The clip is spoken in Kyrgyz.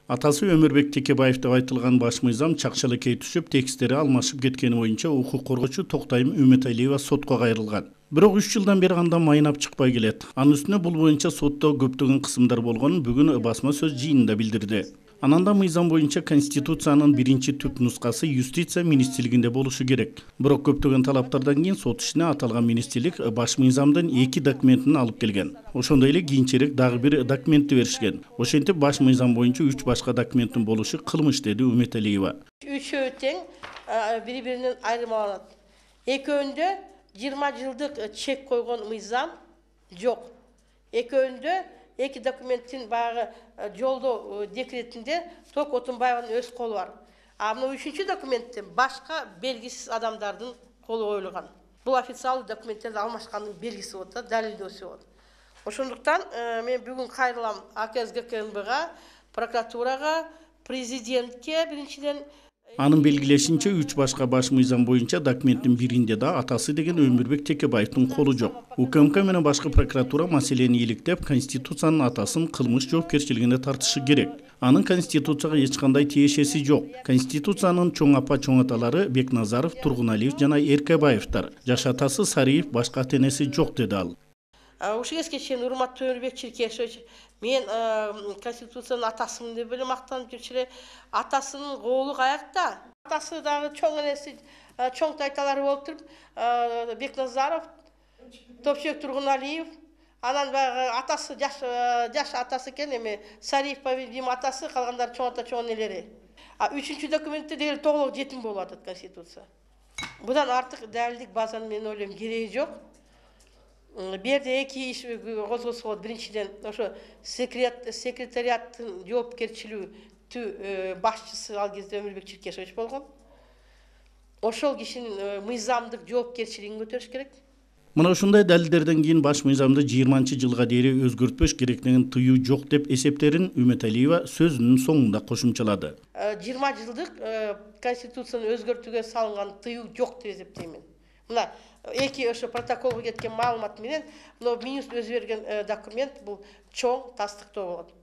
Атасы Өмүрбек Текебаев деп айтылган баш мыйзам чакчалыкей түшүп, текстери алмашып кеткени боюнча укук коргоочу Токтайым Үмөталиева сотко кайрылган. Бирок 3 жылдан бери андан майнап чыкпай келет. Анын үстүнө бул боюнча сотто көптөгөн кысымдар болгонун бүгүн басма сөз жыйынында билдирди. Ананда мыйзам боюнча Конституциянын биринчи түп нускасы юстиция министрлигинде болушу керек. Бирок көптөгөн талаптардан кийин сот ишине аталган министрлик баш мыйзамдын 2 документин алып келген. Ошондой эле кийинчерээк дагы бир документти беришкен. Ошентип баш мыйзам боюнча 3 башка документтин болушу кылмыш, деди Үмөталиева. Үчөө тең бири-биринен айырмаланат. Экөөндө 20 жылдык чек койгон мыйзам жок. Экөөндө эки документтин баягы жолдоо декретинде Ток Отунбаеванын өз колу бар. А мына 3-чү документте башка белгисиз адамдардын колу коюлган. Бул официалдуу документтерди алмашкандын белгиси болот да, далилдөөсү болот. Ошондуктан мен бүгүн кайрылам АКС-ГКНБга, прокуратурага, президентке биринчиден. Анын белгилешинче 3 башка баш мыйзам боюнча документтин биринде да атасы деген Өмүрбек Текебаевдин колу жок. УКМК менен башкы прокуратура маселени иликтеп, Конституциянын атасын кылмыш жоопкерчилигине тартышы керек. Анын Конституцияга эч кандай тиешеси жок. Конституциянын чоң апа чоң аталары Бекназаров, Тургуналиев жана Эркебаевдер. Жаш атасы Сариев башка ата-энеси жок, деди ал. Ушул кезге чейин урматтуу Өмүрбек Чиркешевич, мен Конституциянын атасымын деп эле мактанып жүрчү эле. Атасынын колу каякта? Атасы дагы чоң энеси, чоң тайталары болуп туруп, Бекназаров, Топчек Тургуналиев, анан баягы атасы жаш атасы экен, эми Сариев по-видимому атасы, калгандары чоң ата чоң энелери. А 3-чү документте дегел толук жетим болуп атат Конституция. Будан артык далилдик базанын мен ойлойм кереги жок. Берде эки иш козгосо болот. Биринчиден ошо секретариаттын жоопкерчилиги башчысы ал кезде Өмүрбек Чиркешевич болгон. Ошол кишинин мыйзамдык жоопкерчилигин көтөрүш керек. Мына ушундай далилдерден кийин баш мыйзамды 20-жылга дейин өзгөртпөш керектигин тыюу жок деп эсептерин Үмөталиева сөзүнүн соңунда кошумчалады. 20 жылдык Конституцияны өзгөртүүгө салынган тыюу жок деп эсептеймин. Мына эки ошо протоколго кеткен маалымат менен мына министр өзү берген документ бул чоң тастыктоо болот.